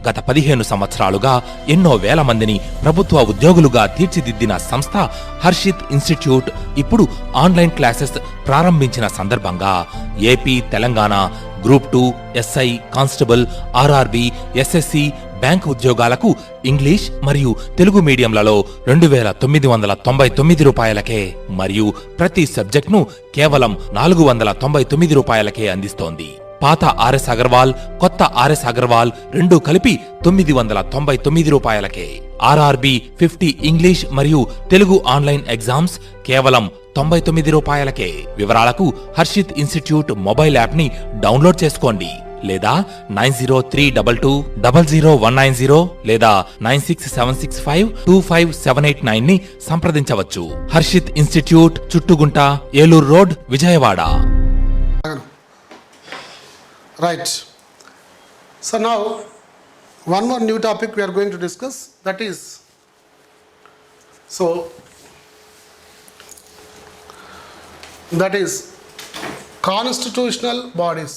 గత 15 సంవత్సరాలుగా ఎన్నో వేల మందిని ప్రభుత్వ ఉద్యోగులుగా తీర్చిదిద్దిన సంస్థ హర్షిత్ ఇన్స్టిట్యూట్ ఇప్పుడు ఆన్లైన్ క్లాసెస్ ప్రారంభించిన సందర్భంగా AP, Telangana group 2, SI, constable, RRB, SSC bank ఉద్యోగాలకు ఇంగ్లీష్ మరియు తెలుగు మీడియంలలో 2,999 రూపాయలకే మరియు ప్రతి సబ్జెక్ట్ను కేవలం 499 రూపాయలకే అందిస్తోంది. పాత ఆర్ఎస్ అగర్వాల్, కొత్త ఆర్ఎస్ అగర్వాల్ రెండూ కలిపి 999 రూపాయలకే. ఆర్ఆర్బి 50 ఇంగ్లీష్ మరియు తెలుగు ఆన్లైన్ ఎగ్జామ్స్ కేవలం 99 రూపాయలకే. వివరాలకు హర్షిత్ ఇన్స్టిట్యూట్ మొబైల్ యాప్ ని డౌన్లోడ్ చేసుకోండి లేదా 9032200190 లేదా 9676525789 ని సంప్రదించవచ్చు. Harshit institute, Chuttugunta, Eluru road, Vijayawada. Right. So now one more new topic we are going to discuss, that is constitutional bodies.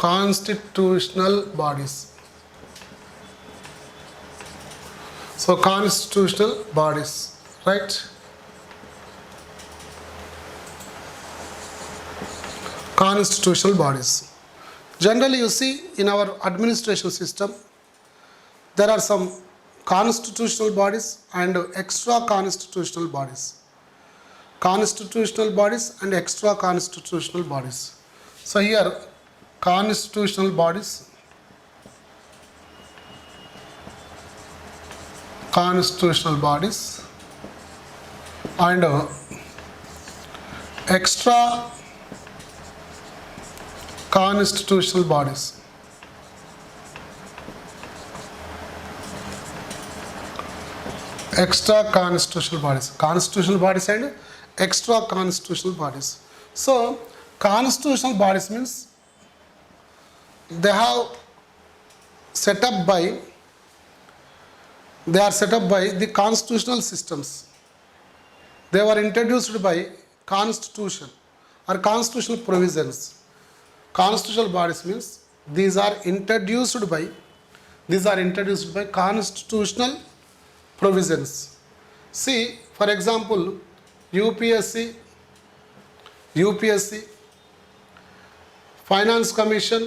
Constitutional bodies. So constitutional bodies, right? Constitutional bodies. Generally, you see in our administration system, there are some constitutional bodies and extra constitutional bodies. Constitutional bodies and extra constitutional bodies. So here, constitutional bodies, and extra constitutional bodies. Extra constitutional bodies. Constitutional bodies and extra constitutional bodies. So constitutional bodies means they are set up by the constitutional systems. They were introduced by constitution or constitutional provisions. Constitutional bodies means these are introduced by constitutional provisions. See, for example, UPSC, Finance Commission,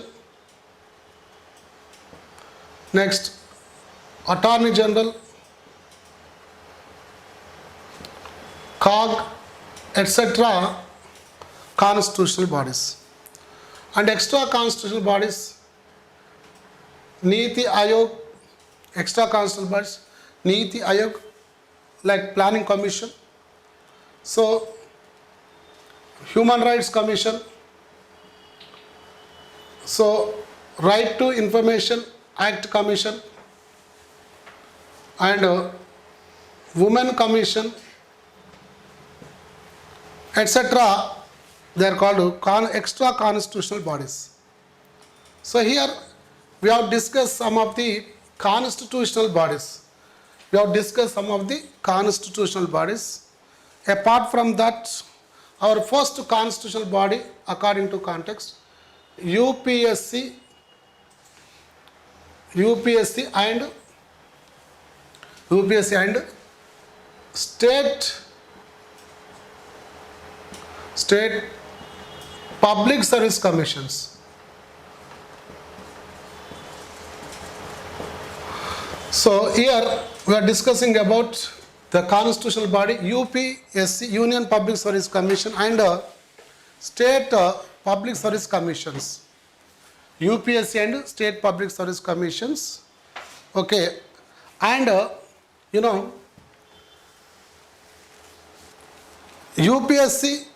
next Attorney General, COG, etc. constitutional bodies. And extra constitutional bodies, Niti Ayog, extra constitutional bodies, Niti Ayog, like Planning Commission, so Human Rights Commission, so Right to Information Act Commission, and Women Commission, etc. They are called extra constitutional bodies. So here we have discussed some of the constitutional bodies. Apart from that, our first constitutional body, according to context, UPSC and state public service commissions. So here we are discussing about the constitutional body UPSC, Union Public Service Commission, and state public service commissions. UPSC and state public service commissions. Okay, and UPSC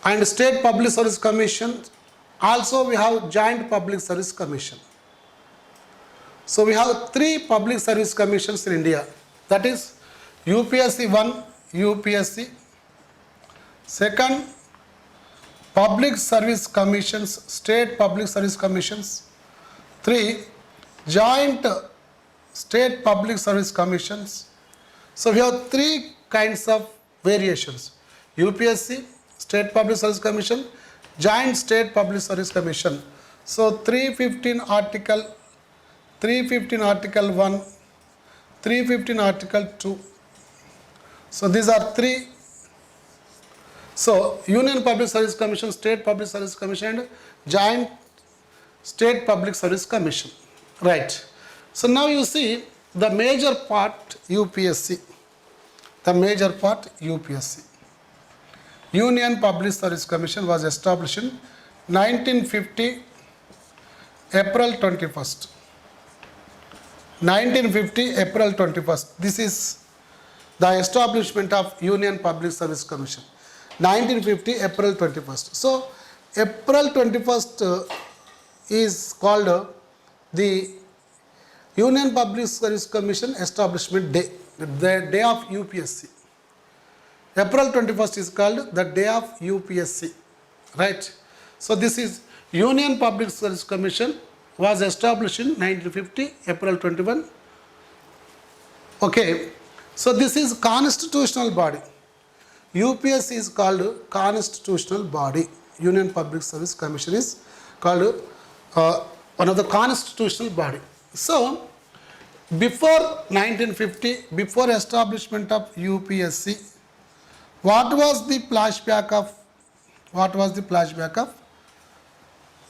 and state public service commission, also we have joint public service commission. So we have 3 public service commissions in India, that is UPSC 1, UPSC, second public service commissions, state public service commissions, 3 joint state public service commissions. So we have 3 kinds of variations: UPSC, State Public Service Commission, Joint State Public Service Commission. So 315 article 1, 315 article 2. So these are three. So Union Public Service Commission, State Public Service Commission and Joint State Public Service Commission. Right. So now you see the major part UPSC. The major part UPSC. Union Public Service Commission was established in 1950 April 21st. 1950 April 21st. This is the establishment of Union Public Service Commission. 1950 April 21st. So April 21st is called the Union Public Service Commission Establishment Day, the day of UPSC. April 21st is called the day of UPSC, right? So this is Union Public Service Commission was established in 1950 April 21. Okay, so this is constitutional body. UPSC is called constitutional body. Union Public Service Commission is called one of the constitutional body. So before 1950, before establishment of UPSC, what was the flashback of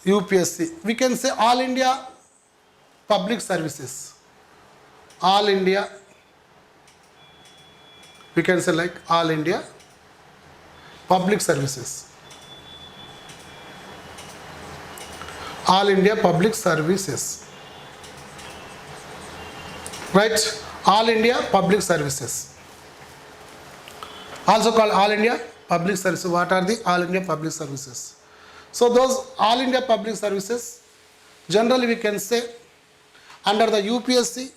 UPSC? We can say All India Public Services. All India, we can say like All India Public Services. All India Public Services. Right? All India Public Services. Also called All India Public Services. What are the All India Public Services? So those All India Public Services, generally we can say under the UPSC,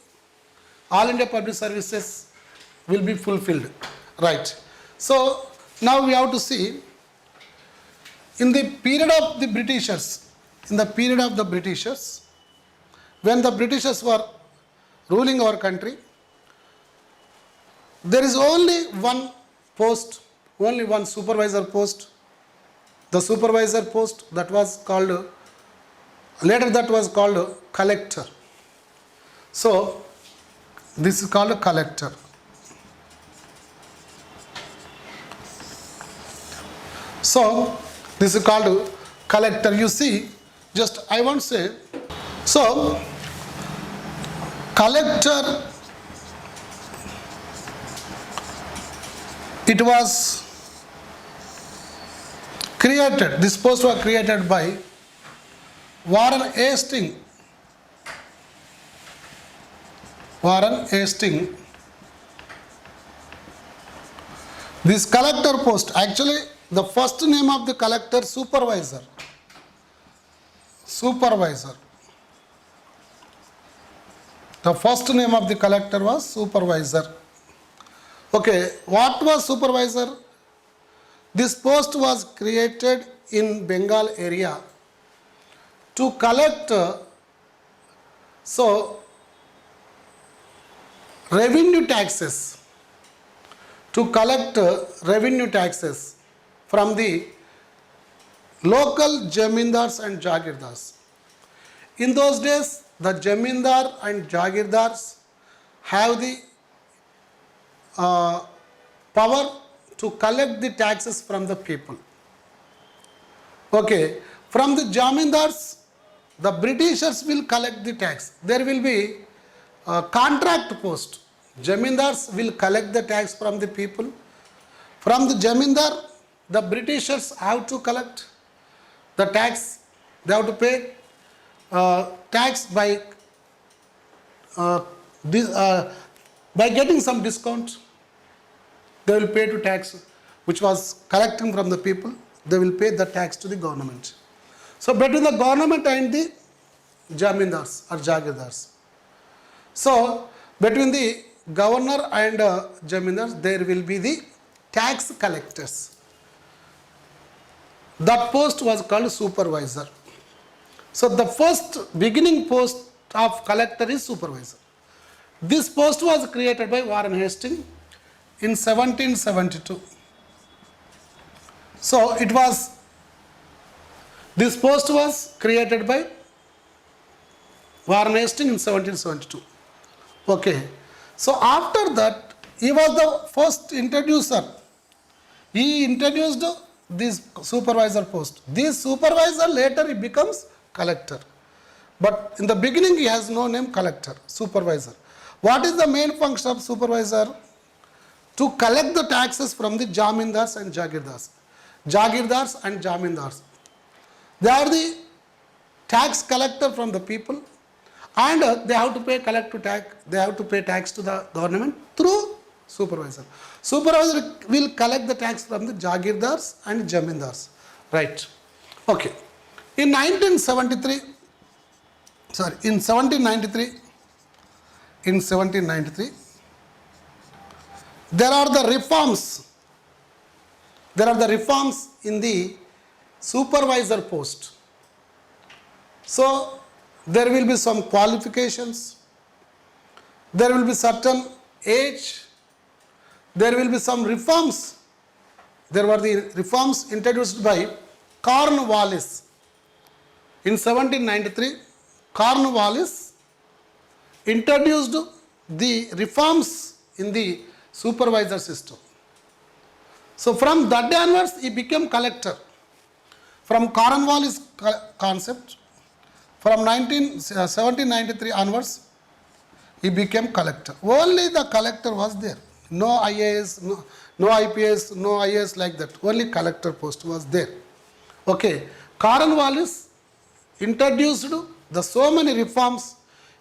All India Public Services will be fulfilled. Right. So now we have to see in the period of the Britishers, when the Britishers were ruling our country, there is only one post, only one supervisor post. The supervisor post that was called, later that was called collector. So this is called a collector. So this is called collector. You see, just I want to say, so collector, it was created, this post was created by Warren Hastings. This collector post, actually the first name of the collector, supervisor. The first name of the collector was supervisor. Okay, what was supervisor? This post was created in Bengal area to collect revenue taxes, from the local jamindars and jagirdars. In those days, the jamindar and jagirdars have the power to collect the taxes from the people. Okay, from the jamindars, the Britishers will collect the tax. There will be a contract post. Jamindars will collect the tax from the people. From the jamindar, the Britishers have to collect the tax. They have to pay tax by getting some discount. They will pay to tax which was collecting from the people. They will pay the tax to the government. So between the government and the jamindars or jagirdars. So between the governor and jamindars, there will be the tax collectors. That post was called supervisor. So the first beginning post of collector is supervisor. This post was created by Warren Hastings in 1772. So this post was created by Warren Hastings in 1772. Okay. So after that, he was the first introducer. He introduced this supervisor post. This supervisor later he becomes collector. But in the beginning he has no name, collector, supervisor. What is the main function of supervisor? To collect the taxes from the jamindars and jagirdars. Jagirdars and jamindars. They are the tax collector from the people, and they have to pay tax. They have to pay tax to the government through supervisor. Supervisor will collect the tax from the jagirdars and jamindars. Right. Okay. In 1793, there are the reforms. There are the reforms in the supervisor post. So there will be some qualifications. There will be certain age. There will be some reforms. There were the reforms introduced by Cornwallis. In 1793, Cornwallis introduced the reforms in the supervisor system. So from that day onwards, he became collector. From Cornwallis concept, from 1793 onwards, he became collector. Only the collector was there. No IAS, no IPS, no IAS like that. Only collector post was there. Okay. Cornwallis introduced the so many reforms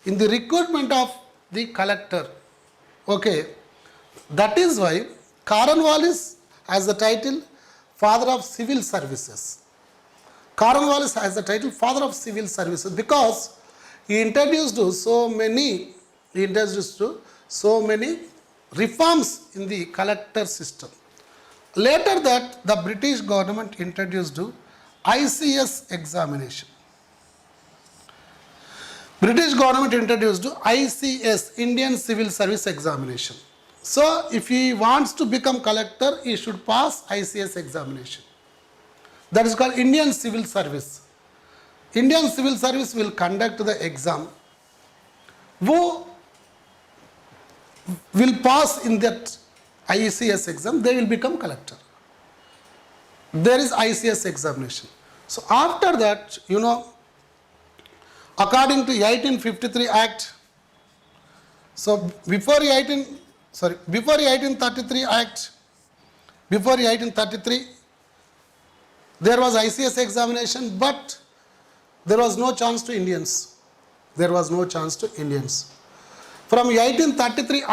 in the recruitment of the collector. Okay. That is why Cornwallis has the title Father of Civil Services. Cornwallis has the title Father of Civil Services because he introduced so many reforms in the collector system. Later that, the British government introduced ICS examination. British government introduced ICS, Indian Civil Service Examination. So if he wants to become collector, he should pass ICS examination. That is called Indian Civil Service. Indian Civil Service will conduct the exam. Who will pass in that ICS exam, they will become collector. There is ICS examination. So after that, according to 1853 Act, so before 1833 Act, there was ICS examination, but there was no chance to Indians. There was no chance to Indians. From 1833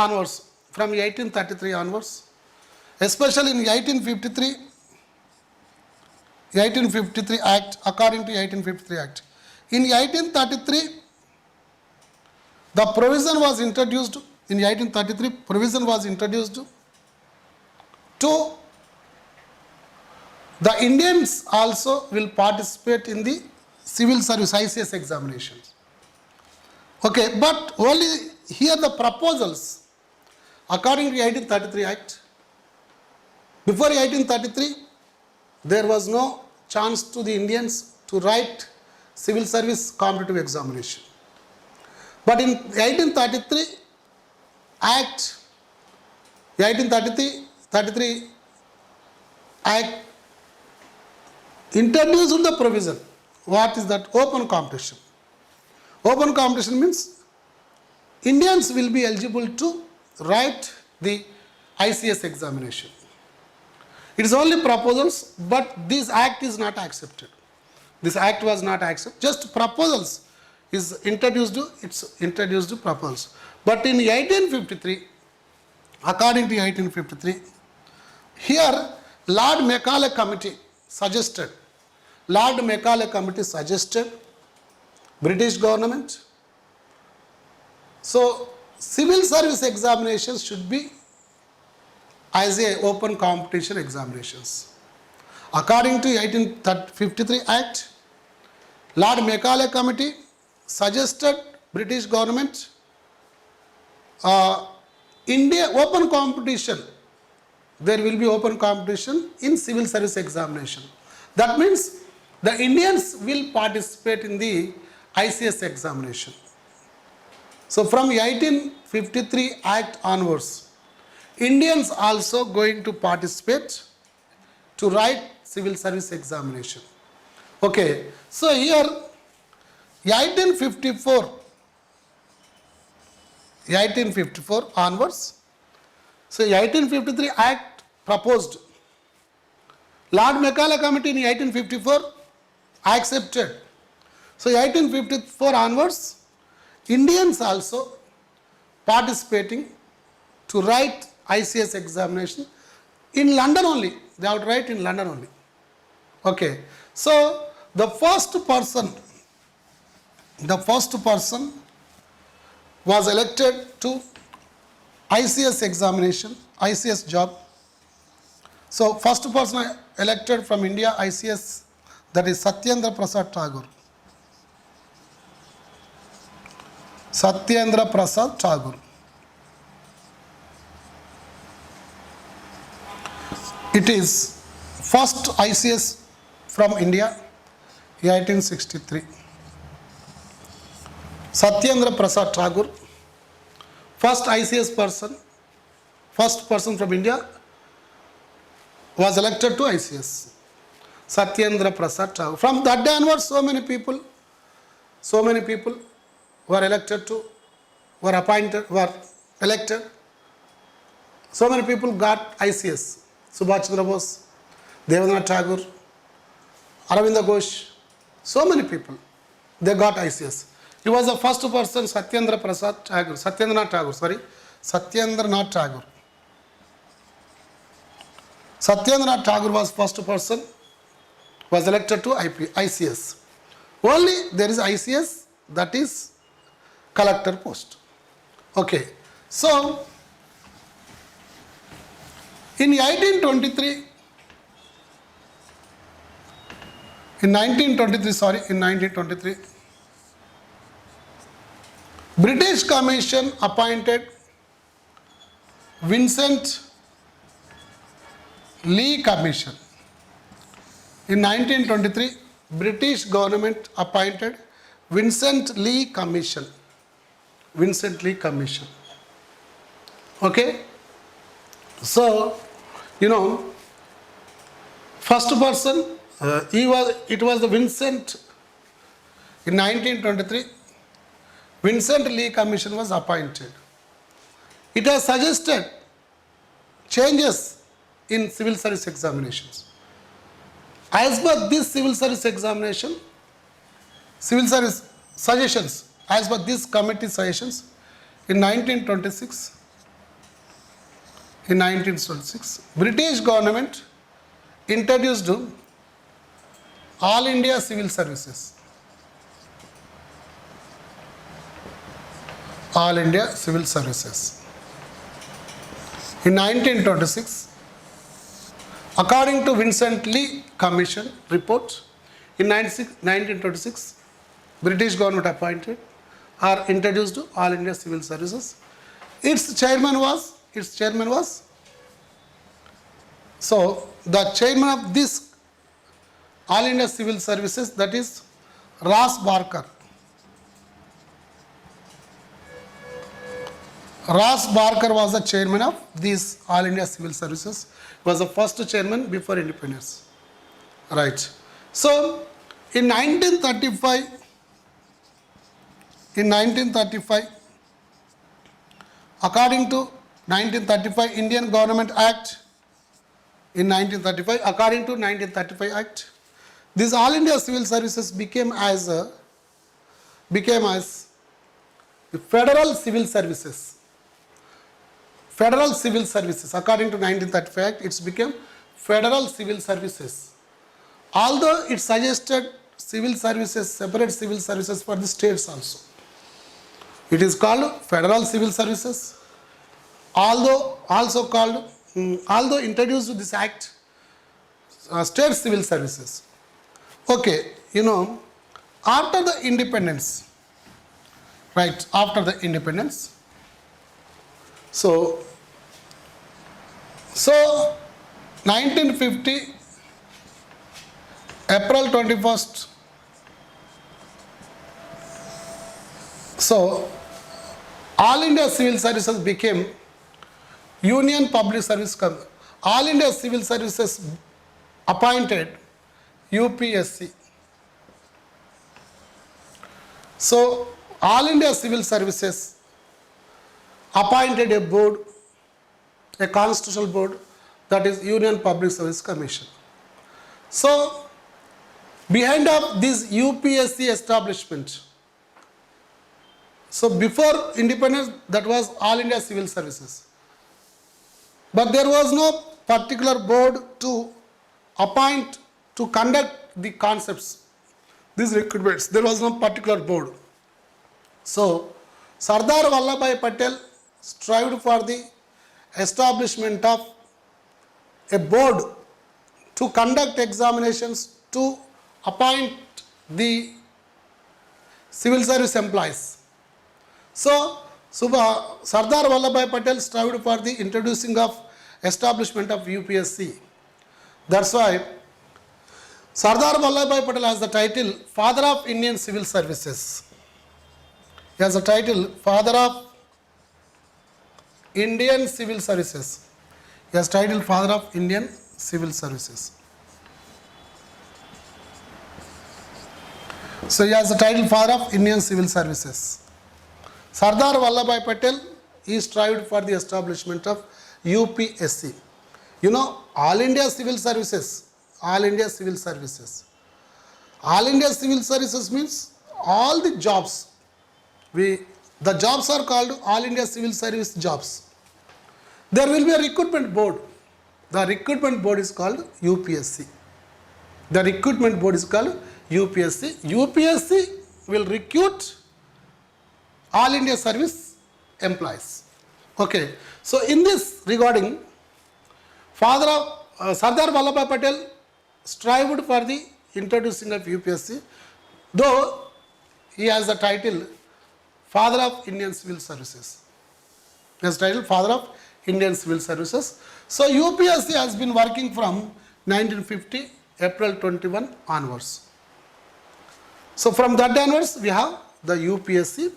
onwards, especially in 1853 Act, according to 1853 Act, in 1833, the provision was introduced. In 1833, provision was introduced to the Indians also will participate in the civil service ICS examinations. Okay, but only here the proposals, according to 1833 Act, before 1833, there was no chance to the Indians to write civil service competitive examination. But in 1833 Act, 1833 Act introduced the provision. What is that? Open competition. Open competition means Indians will be eligible to write the ICS examination. It is only proposals, but this act is not accepted. This act was not accepted. Just proposals is introduced. It's introduced proposals. But in 1853, according to 1853, here Lord Macaulay Committee suggested British government. So civil service examinations should be as a open competition examinations. According to 1853 Act, Lord Macaulay Committee suggested British government India open competition. There will be open competition in civil service examination. That means the Indians will participate in the ICS examination. So from 1853 Act onwards, Indians also going to participate to write civil service examination. Okay, so here 1854 onwards, so 1853 Act proposed. Lord Macaulay Committee in 1854 accepted. So 1854 onwards, Indians also participating to write ICS examination in London only. They have to write in London only. Okay. So the first person was elected to ICS examination, ICS job. So first person elected from India ICS, that is Satyendra Prasad Tagore. Satyendra Prasad Tagore. It is first ICS from India, 1863. Satyendra Prasad Tagore, first ICS person, first person from India was elected to ICS. Satyendra Prasad Tagore. From that day onwards, so many people were elected to, were appointed, were elected. So many people got ICS. Subhash Chandra Bose, Devendranath Tagore, Aravinda Ghosh, so many people, they got ICS. He was the first person, Satyendranath Tagore. Satyendranath Tagore was first person, was elected to ICS. Only there is ICS, that is collector post. Okay, so in 1923, British Commission appointed Vincent Lee Commission. In 1923, British government appointed Vincent Lee Commission. Vincent Lee Commission. Okay? So, first person, it was the Vincent, in 1923, Vincent Lee Commission was appointed. It has suggested changes in civil service examinations. As per this civil service examination, civil service suggestions, as per this committee suggestions, in 1926, British government introduced All India Civil Services. All India Civil Services. In 1926, according to Vincent Lee Commission report, in 1926, British government appointed or introduced All India Civil Services. Its chairman was, so the chairman of this All India Civil Services, that is Ross Barker. Ross Barker was the chairman of this All India Civil Services. He was the first chairman before independence. Right. So, in 1935, according to 1935 Indian Government Act, in 1935, according to 1935 Act, this All India Civil Services became as the Federal Civil Services. Federal Civil Services. According to 1935 Act, it became Federal Civil Services. Although it suggested civil services, separate civil services for the states also. It is called Federal Civil Services. Although introduced this act, state civil services. Okay, after the independence, right, after the independence, so 1950, April 21st, so All India Civil Services became Union Public Service Commission. All India Civil Services appointed UPSC. So, All India Civil Services appointed a board, a constitutional board, that is Union Public Service Commission. So, behind of this UPSC establishment, so before independence, that was All India Civil Services. But there was no particular board to appoint to conduct the concepts, these recruitments. There was no particular board. So, Sardar Vallabhbhai Patel strived for the establishment of a board to conduct examinations, to appoint the civil service employees. So, Sardar Vallabhbhai Patel strived for the introducing of establishment of UPSC. That's why Sardar Vallabhbhai Patel has the title Father of Indian Civil Services. He has the title Father of Indian Civil Services. He has title Father of Indian Civil Services. So he has the title Father of Indian Civil Services. Sardar Vallabhbhai Patel, he strived for the establishment of UPSC. You know, All India Civil Services. All India Civil Services. All India Civil Services means all the jobs. The jobs are called All India Civil Service jobs. There will be a recruitment board. The recruitment board is called UPSC. The recruitment board is called UPSC. UPSC will recruit All India Service employees. Okay. So in this regarding, Father of Sardar Vallabhbhai Patel strived for the introducing of UPSC, though he has the title Father of Indian Civil Services. He has title Father of Indian Civil Services. So UPSC has been working from 1950 April 21 onwards. So from that onwards we have the UPSC.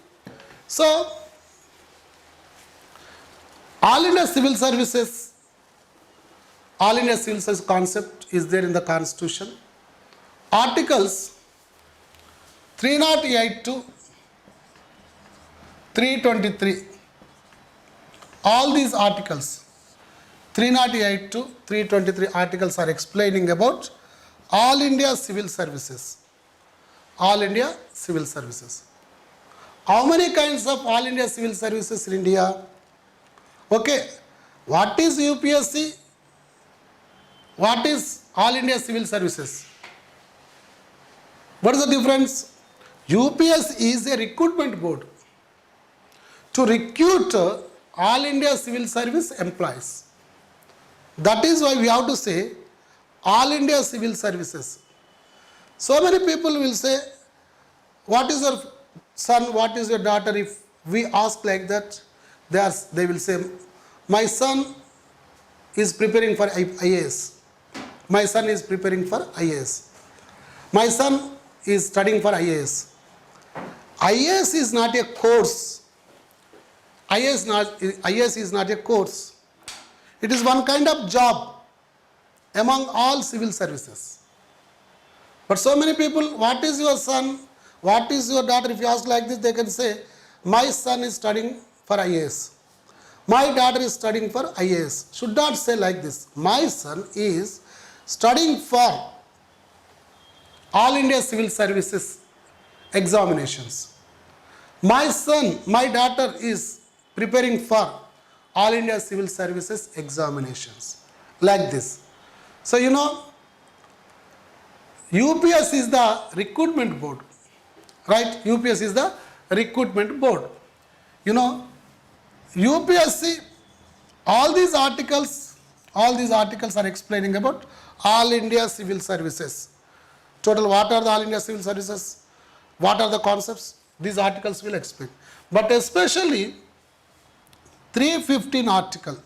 So All India Civil Services, All India Civil Service concept is there in the Constitution. Articles 308 to 323. All these articles, 308 to 323 articles are explaining about All India Civil Services. All India Civil Services. How many kinds of All India Civil Services in India? Okay, what is UPSC? What is All India Civil Services? What is the difference? UPSC is a recruitment board to recruit All India Civil Service employees. That is why we have to say All India Civil Services. So many people will say, what is your son, what is your daughter? If we ask like that, they will say, my son is preparing for IAS. My son is preparing for IAS. My son is studying for IAS. IAS is not a course. IAS is not a course. It is one kind of job among all civil services. But so many people, what is your son? What is your daughter? If you ask like this, they can say, my son is studying for IAS. My daughter is studying for IAS. Should not say like this. My son is studying for All India Civil Services examinations. My son, my daughter is preparing for All India Civil Services examinations. Like this. So, you know, UPS is the recruitment board. Right? UPS is the recruitment board. You know, UPSC, all these articles are explaining about All India Civil Services. Total, what are the All India Civil Services? What are the concepts? These articles will explain. But especially 315 article.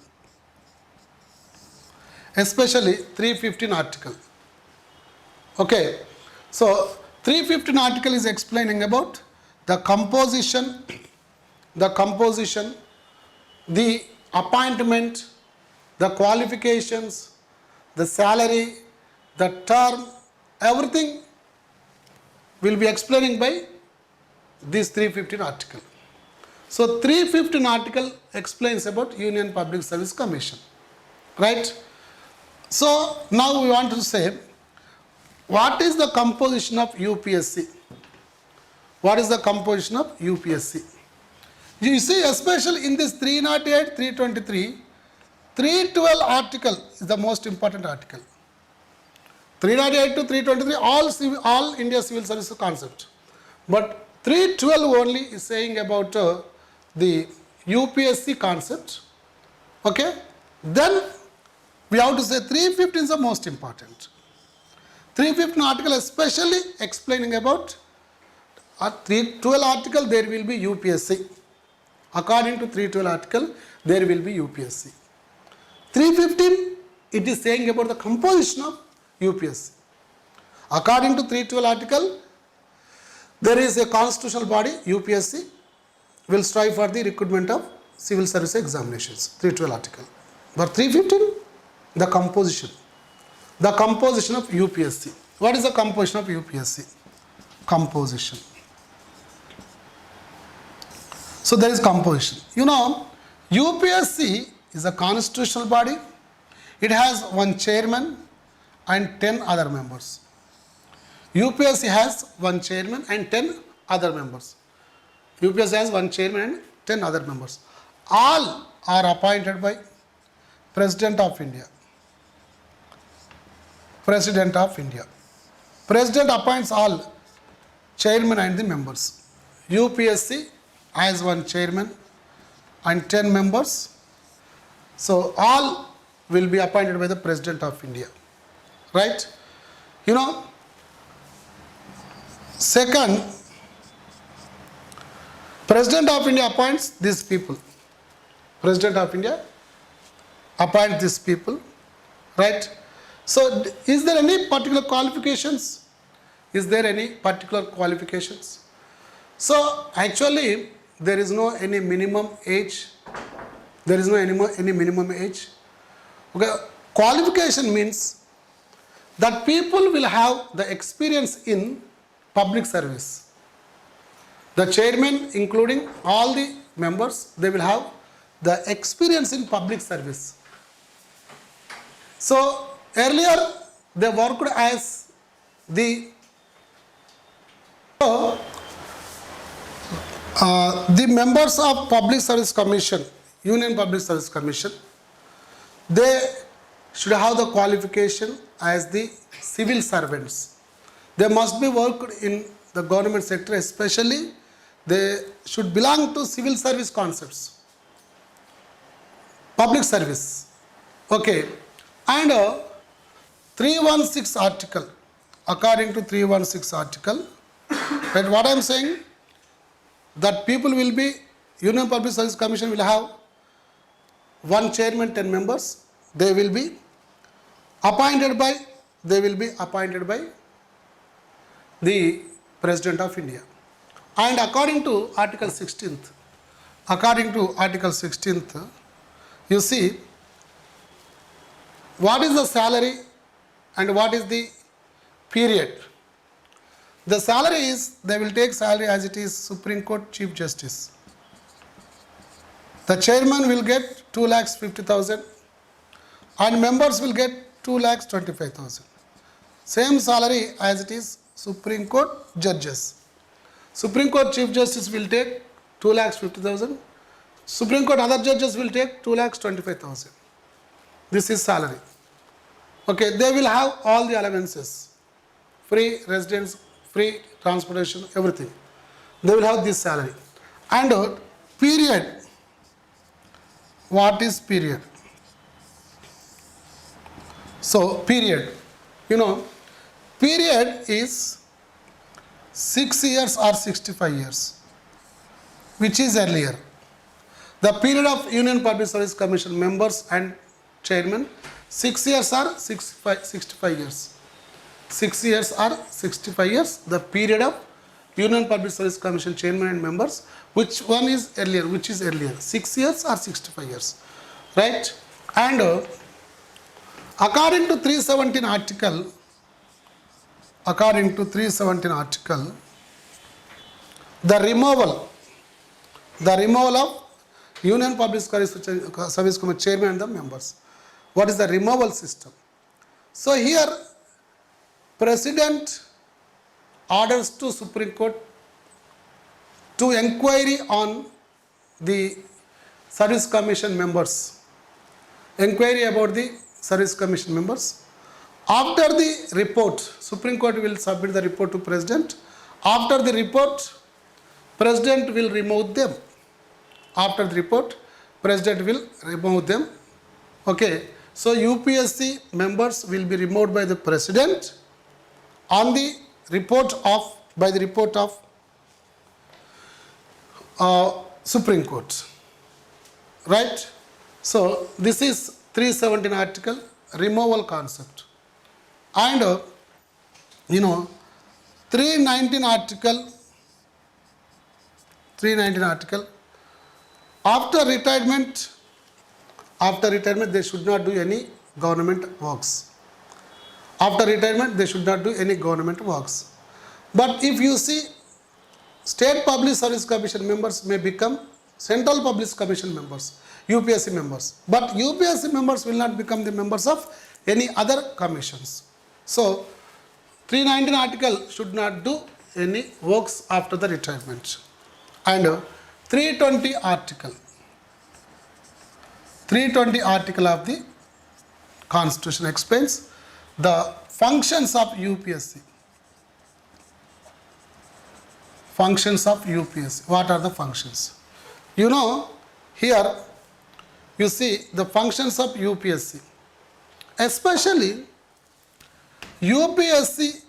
Especially 315 article. Okay. So 315 article is explaining about the composition, the composition, the appointment, the qualifications, the salary, the term, everything will be explaining by this 315 article. So 315 article explains about Union Public Service Commission, right? So now we want to say, what is the composition of UPSC? What is the composition of UPSC? You see, especially in this 308, 323, 312 article is the most important article. 308 to 323, all India Civil Service concept. But 312 only is saying about the UPSC concept. Okay? Then we have to say 315 is the most important. 315 article especially explaining about 312 article, there will be UPSC. According to 312 article, there will be UPSC. 315, it is saying about the composition of UPSC. According to 312 article, there is a constitutional body, UPSC, will strive for the recruitment of civil service examinations, 312 article. But 315, the composition. The composition of UPSC. What is the composition of UPSC? Composition. So there is composition. You know, UPSC is a constitutional body. It has one chairman and 10 other members. UPSC has one chairman and 10 other members. UPSC has one chairman and 10 other members. All are appointed by President of India. President of India. President appoints all chairman and the members. UPSC has one chairman and 10 members. So all will be appointed by the President of India. Right? You know, second, President of India appoints these people. President of India appoints these people. Right? So is there any particular qualifications? Is there any particular qualifications? So actually there is no any minimum age. There is no any minimum age. Okay. Qualification means that people will have the experience in public service. The chairman, including all the members, they will have the experience in public service. So earlier they worked as the members of Public Service Commission, Union Public Service Commission. They should have the qualification as the civil servants. They must be worked in the government sector, especially they should belong to civil service concepts. Public service. Okay. And 316 article, according to 316 article, right, what I am saying, that people will be, Union Public Service Commission will have one chairman, 10 members. They will be appointed by the President of India. And according to Article 16th, you see, what is the salary and what is the period? The salary is, they will take salary as it is Supreme Court Chief Justice. The chairman will get 2,50,000 and members will get 2,25,000. Same salary as it is Supreme Court judges. Supreme Court Chief Justice will take 2,50,000. Supreme Court other judges will take 2,25,000. This is salary. Okay, they will have all the allowances, free residence, free transportation, everything. They will have this salary. And period. What is period? So period, you know, period is 6 years or 65 years, which is earlier. The period of Union Public Service Commission members and chairman, 6 years or 65 years. 6 years or 65 years, the period of Union Public Service Commission chairman and members. Which one is earlier? Which is earlier? 6 years or 65 years? Right? And according to 317 article, the removal of Union Public Service Commission chairman and the members. What is the removal system? So here, President orders to Supreme Court to inquiry on the Service Commission members. Inquiry about the Service Commission members. After the report, Supreme Court will submit the report to President. After the report, President will remove them. After the report, President will remove them. Okay. So UPSC members will be removed by the President on the report of Supreme Court. Right? So this is 317 article removal concept. And 319 article after retirement they should not do any government works. After retirement they should not do any government works. But if you see, State Public Service Commission members may become Central Public Commission members, UPSC members. But UPSC members will not become the members of any other commissions. So 319 article should not do any works after the retirement. And 320 article of the Constitution explains the functions of UPSC. Functions of UPSC. What are the functions? Here you see the functions of UPSC. Especially UPSC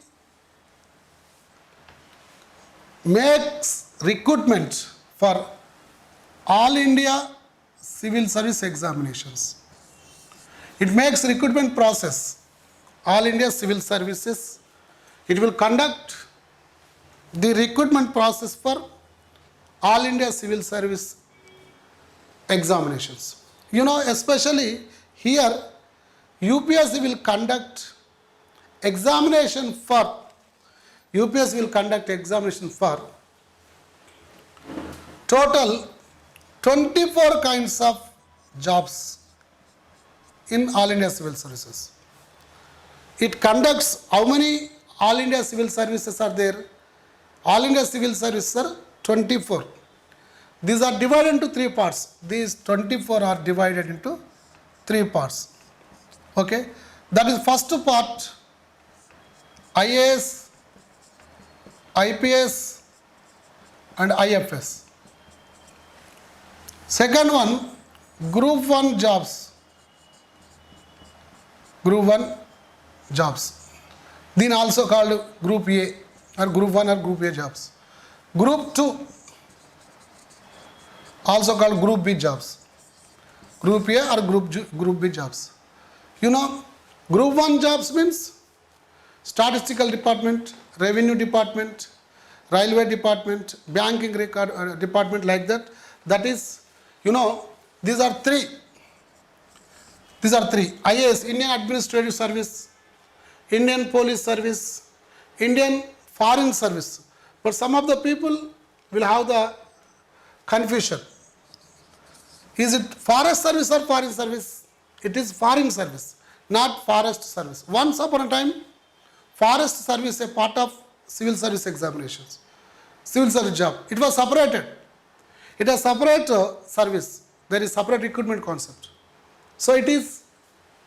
makes recruitment for All India Civil Service Examinations. It makes recruitment process. All India Civil Services. It will conduct the recruitment process for All India Civil Service Examinations. Especially here, UPSC will conduct examination for total 24 kinds of jobs in All India Civil Services. It conducts how many All India Civil Services are there? All India Civil Services are 24. These are divided into 3 parts. These 24 are divided into 3 parts. Okay. That is first part, IAS, IPS and IFS. Second one, Group 1 jobs. Then also called Group A or Group 1 or Group A jobs. Group 2 also called Group B jobs. Group A or Group B jobs. Group 1 jobs means Statistical Department, Revenue Department, Railway Department, Banking Record Department, like that. That is, these are three. IAS, Indian Administrative Service, Indian Police Service, Indian Foreign Service. But some of the people will have the confusion. Is it Forest Service or Foreign Service? It is Foreign Service, not Forest Service. Once upon a time, Forest Service is a part of Civil Service Examinations, Civil Service job. It was separated. It has separate service. There is separate recruitment concept. So it is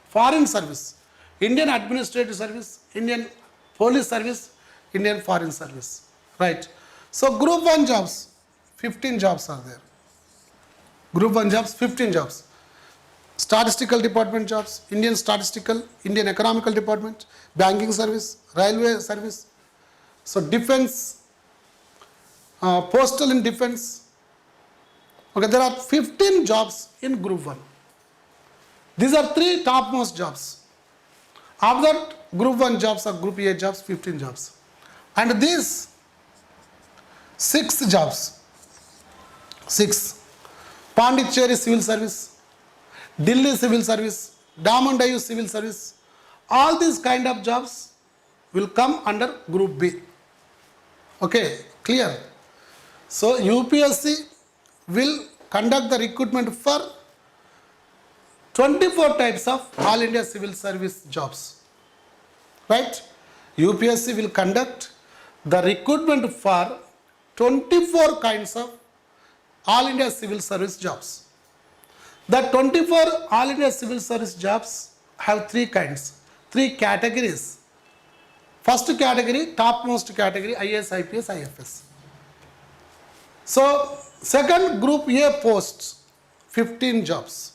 Foreign Service, Indian Administrative Service, Indian Police Service, Indian Foreign Service. Right. So Group 1 jobs, 15 jobs are there. Group 1 jobs, 15 jobs. Statistical Department jobs, Indian Statistical, Indian Economical Department, Banking Service, Railway Service. So Defense, Postal and Defense. Okay, there are 15 jobs in Group 1. These are 3 topmost jobs. After that, Group 1 jobs or Group A jobs, 15 jobs. And these 6 jobs. 6. Pondicherry Civil Service, Delhi Civil Service, Daman Diu Civil Service. All these kind of jobs will come under Group B. Okay, clear? So UPSC will conduct the recruitment for 24 types of All India Civil Service jobs. Right? UPSC will conduct the recruitment for 24 kinds of All India Civil Service jobs. The 24 All India Civil Service jobs have 3 kinds, 3 categories. First category, topmost category, IAS, IPS, IFS. So, second Group A posts, 15 jobs.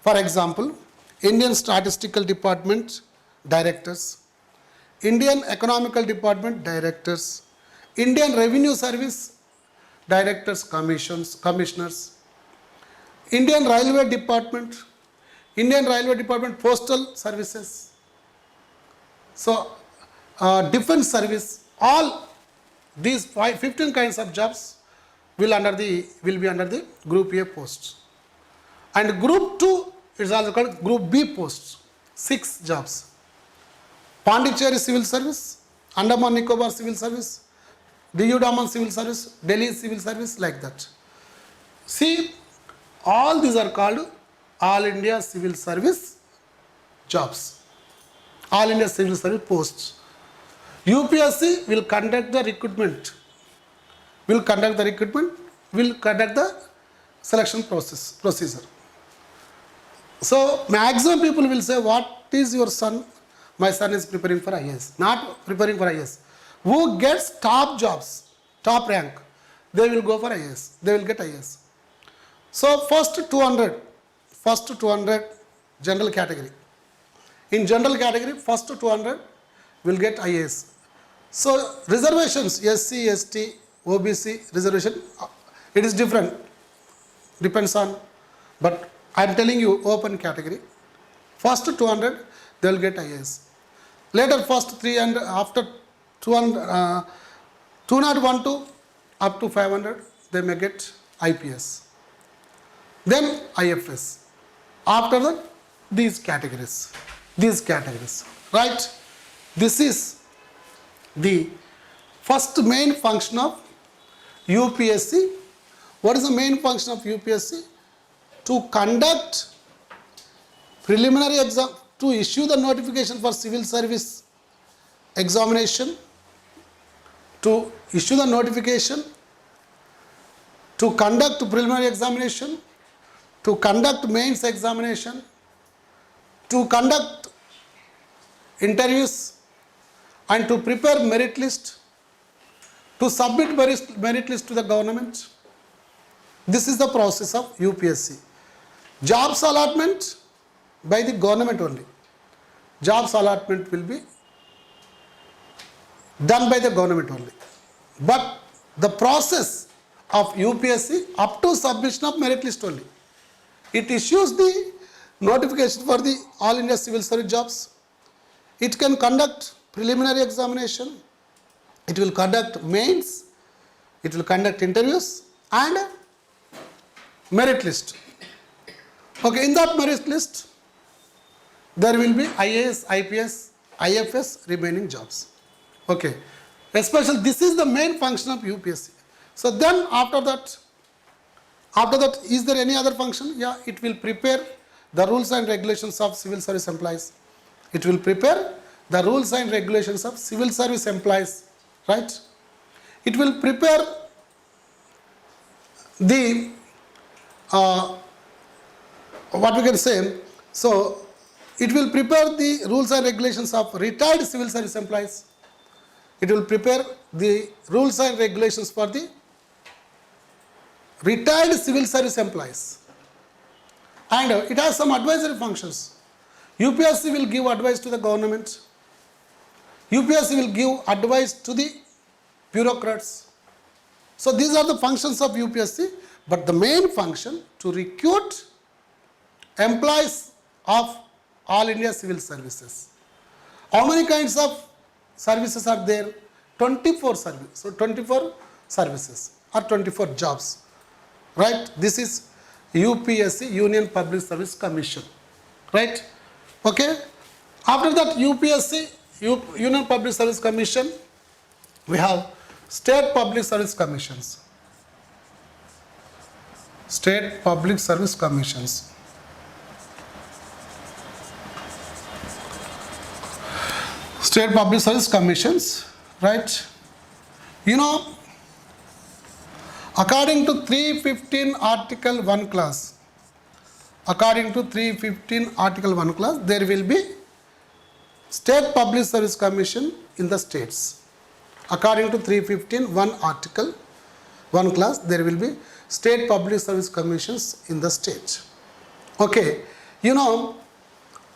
For example, Indian Statistical Department Directors, Indian Economical Department Directors, Indian Revenue Service Directors, Commissioners, Indian Railway Department, Indian Railway Department Postal Services, so Defense Service, all these 15 kinds of jobs will be under the Group A posts. And Group 2 is also called Group B posts, 6 jobs. Pondicherry Civil Service, Andaman Nicobar Civil Service, Diu Daman Civil Service, Delhi Civil Service, like that. See, all these are called All India Civil Service jobs, All India Civil Service posts. UPSC will conduct the recruitment, will conduct the selection procedure. So, maximum people will say, what is your son? My son is preparing for IAS, not preparing for IAS. Who gets top jobs, top rank, they will go for IAS, they will get IAS. So, first 200 general category. In general category, first 200 will get IAS. So, reservations, SC, ST, OBC reservation, it is different, depends on, but I am telling you open category. First 200 they will get IAS. Later first 300, after 201 to up to 500 they may get IPS. Then IFS. After that these categories, right? This is the first main function of UPSC. What is the main function of UPSC? To conduct preliminary exam, to issue the notification for civil service examination, to issue the notification, to conduct preliminary examination, to conduct mains examination, to conduct interviews, and to prepare merit list, to submit merit list to the government. This is the process of UPSC. Jobs allotment by the government only. Jobs allotment will be done by the government only. But the process of UPSC up to submission of merit list only. It issues the notification for the All India Civil Service jobs. It can conduct preliminary examination. It will conduct mains. It will conduct interviews and merit list. Okay, in that merit list, there will be IAS, IPS, IFS remaining jobs. Okay, especially this is the main function of UPSC. So then after that, is there any other function? Yeah, it will prepare the rules and regulations of civil service employees. It will prepare the rules and regulations of civil service employees, right? It will prepare the what we can say, so it will prepare the rules and regulations of retired civil service employees. It will prepare the rules and regulations for the retired civil service employees. And it has some advisory functions. UPSC will give advice to the government. UPSC will give advice to the bureaucrats. So these are the functions of UPSC, but the main function to recruit employees of All India Civil Services. How many kinds of services are there? 24 services. So 24 services or 24 jobs, right? This is UPSC, Union Public Service Commission, right? Okay. After that UPSC, Union Public Service Commission, we have State Public Service Commissions. State Public Service Commissions. State Public Service Commissions, right? You know, according to 315 Article 1 clause, according to 315 Article 1 clause, there will be State Public Service Commission in the states. According to 315 1 Article 1 clause, there will be State Public Service Commissions in the state. Okay, you know,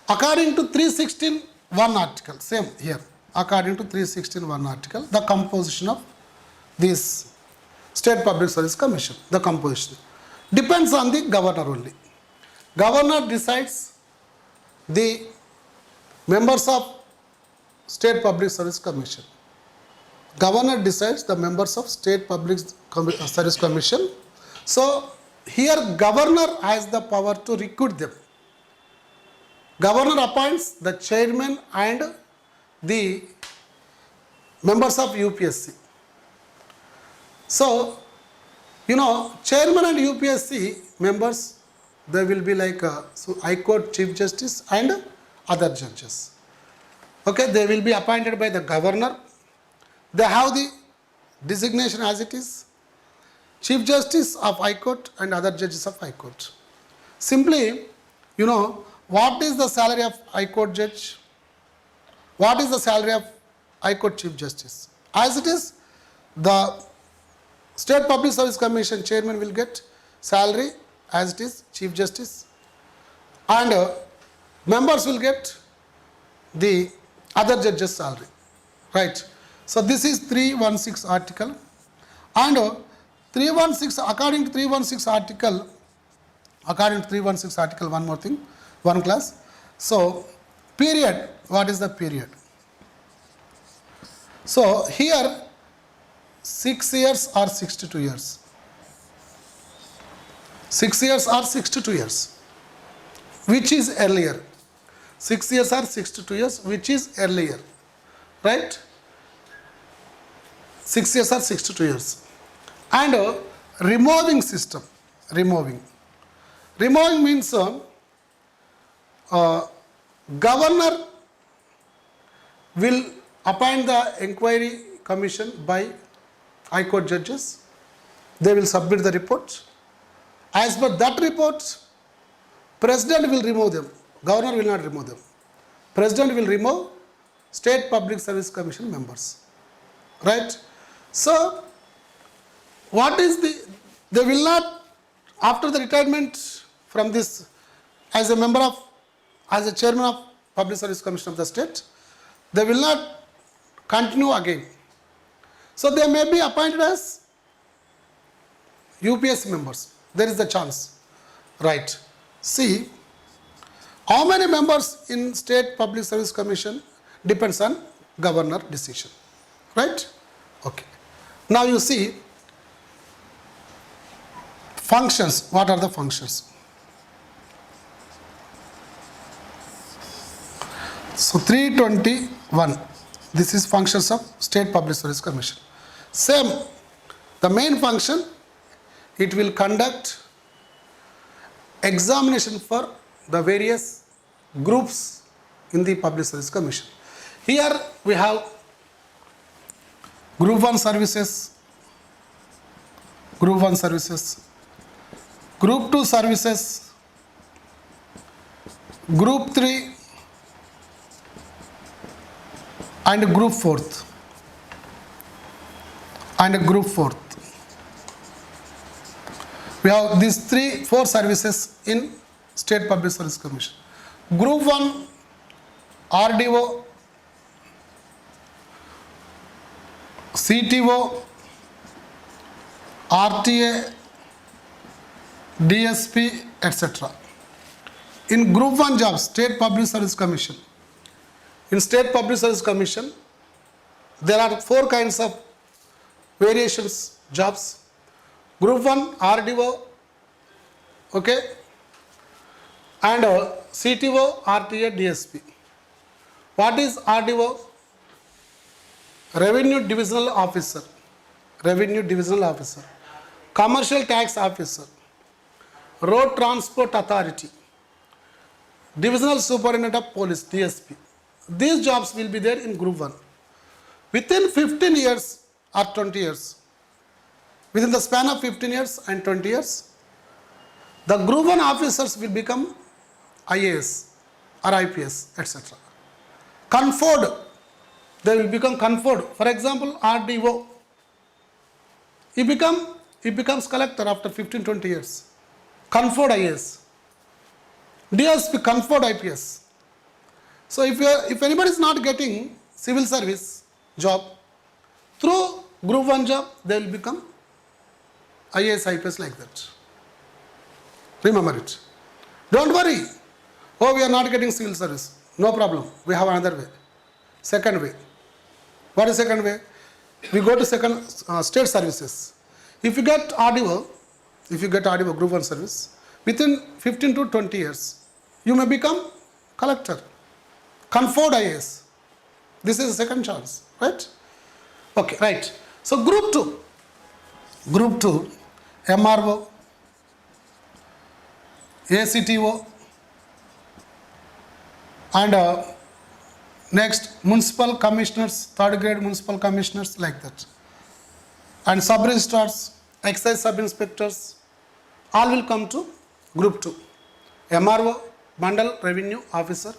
according to 316 1 article, same here, according to 316 1 article, the composition of this State Public Service Commission, the composition depends on the governor only. Governor decides the members of State Public Service Commission. Governor decides the members of State Public Service Commission. So here governor has the power to recruit them. Governor appoints the chairman and the members of UPSC. So, you know, chairman and UPSC members, they will be like High Court Chief Justice and other judges. Okay, they will be appointed by the governor. They have the designation as it is, Chief Justice of High Court and other judges of High Court. Simply, you know, what is the salary of High Court judge? What is the salary of High Court Chief Justice? As it is, the State Public Service Commission chairman will get salary as it is, Chief Justice, and members will get the other judges' salary, right? So this is 316 article, and 316, according to 316 article, one more thing, one class. So period, what is the period? So here 6 years or 62 years. 6 years or 62 years. Which is earlier? 6 years or 62 years, which is earlier? Right? 6 years or 62 years. And removing system. Removing means governor will appoint the inquiry commission by High Court judges. They will submit the report. As per that report, President will remove them. Governor will not remove them. President will remove State Public Service Commission members. Right? So, what is they will not, after the retirement from this, as a member of, as a chairman of Public Service Commission of the state, they will not continue again. So they may be appointed as UPSC members. There is a chance, right? See, how many members in State Public Service Commission depends on governor decision, right? Okay. Now you see functions. What are the functions? So 321. This is functions of State Public Service Commission. Same, the main function, it will conduct examination for the various groups in the Public Service Commission. Here we have Group 1 services, Group 1 services, Group 2 services, Group 3 and Group 4th and Group 4th. We have these 4 services in State Public Service Commission. Group 1, RDO, CTO, RTA, DSP, etc. In Group 1 jobs, State Public Service Commission. In State Public Service Commission, there are 4 kinds of variations jobs. Group 1 RDO, okay, and CTO, RTA, DSP. What is RDO? Revenue Divisional Officer, Revenue Divisional Officer, Commercial Tax Officer, Road Transport Authority, Divisional Superintendent of Police, DSP. These jobs will be there in Group 1. Within 15 years or 20 years, within the span of 15 years and 20 years, the Group 1 officers will become IAS or IPS, etc. Conferred, they will become conferred. For example, RDO, he becomes collector after 15-20 years. Conferred IAS. DSP, conferred IPS. So if anybody is not getting civil service job through Group 1 job, they will become IAS, IPS like that. Remember it. Don't worry. Oh, we are not getting civil service. No problem. We have another way. Second way. What is second way? We go to state services. If you get RDO, Group 1 service, within 15 to 20 years, you may become collector, conferred IAS. This is a second chance, right? Okay, right. So Group 2, MRO, ACTO, and next municipal commissioners, third grade municipal commissioners like that, and sub-registrars, excise sub-inspectors, all will come to Group 2. MRO, Mandal Revenue Officer,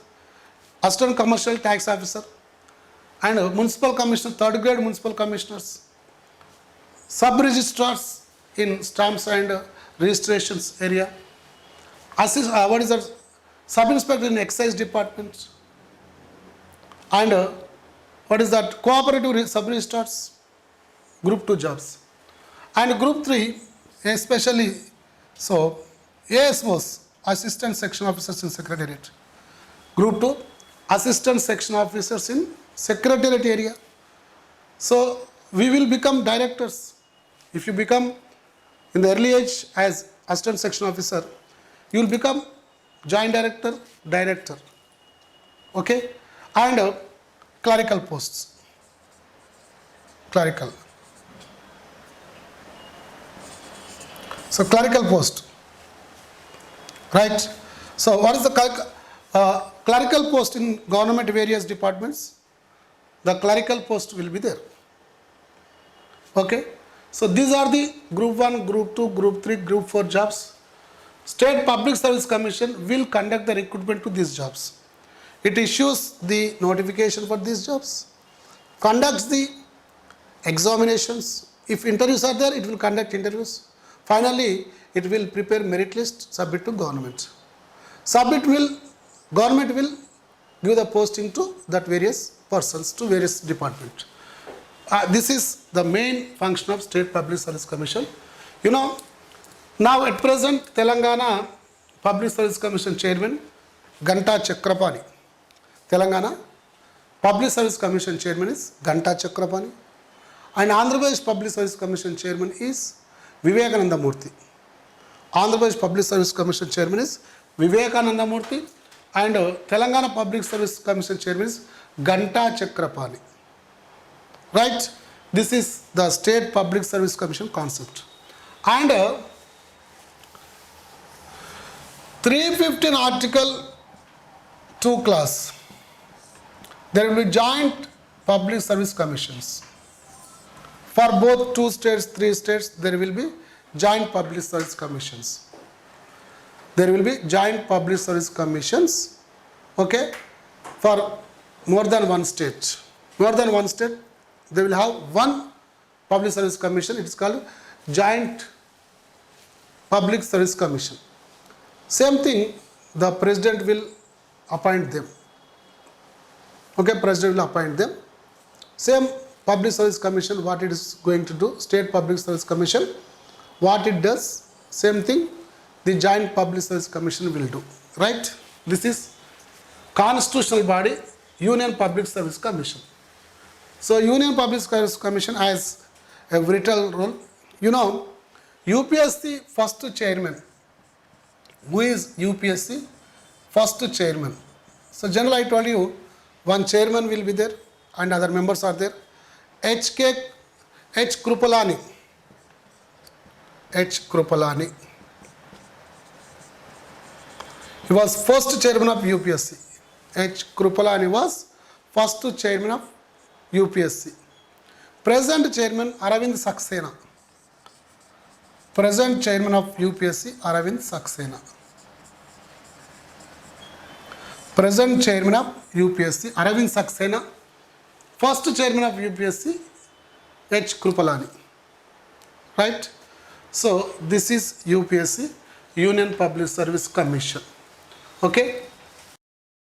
Assistant Commercial Tax Officer, and municipal commissioner, third grade municipal commissioners, sub-registrars in stamps and registrations area, sub-inspector in excise department, and cooperative sub-registrars, Group 2 jobs. And Group 3, especially, so ASOs, Assistant Section Officers in Secretariat. Group 2, Assistant Section Officers in Secretariat area. So we will become directors. If you become in the early age as Assistant Section Officer, you will become Joint Director, okay, and clerical posts, clerical. So clerical post, right? So what is the clerical post in government various departments? The clerical post will be there, okay? So these are the Group 1, Group 2, Group 3, Group 4 jobs. State Public Service Commission will conduct the recruitment to these jobs. It issues the notification for these jobs, conducts the examinations. If interviews are there, it will conduct interviews. Finally, it will prepare merit list, submit to government. Government will give the posting to that various persons, to various departments. This is the main function of State Public Service Commission. You know, now at present, Telangana Public Service Commission Chairman, Ganta Chakrapani. Telangana Public Service Commission Chairman is Ganta Chakrapani. And Andhra Pradesh Public Service Commission Chairman is Vivekananda Murthy. Andhra Pradesh Public Service Commission Chairman is Vivekananda Murthy. And Telangana Public Service Commission Chairman is Ganta Chakrapani. Right? This is the State Public Service Commission concept. And 315 Article 2 clause, there will be joint public service commissions. For both 2 states, 3 states, there will be joint public service commissions. There will be joint public service commissions, okay, for more than one state. More than one state, they will have one public service commission. It is called Joint Public Service Commission. Same thing, the president will appoint them. Okay, president will appoint them. Same Public Service Commission, what it is going to do, State Public Service Commission, what it does, same thing, the Joint Public Service Commission will do. Right? This is constitutional body, Union Public Service Commission. So Union Public Service Commission, as a vital role. You know, UPSC first chairman. Who is UPSC first chairman? So generally I told you one chairman will be there and other members are there. H. Krupalani. H. Krupalani. He was first chairman of UPSC. H. Krupalani was first chairman of UPSC. Present chairman Aravind Saxena. Present chairman of UPSC Aravind Saxena. Present chairman of UPSC Aravind Saxena. First chairman of UPSC H. Krupalani. Right? So this is UPSC, Union Public Service Commission. Okay?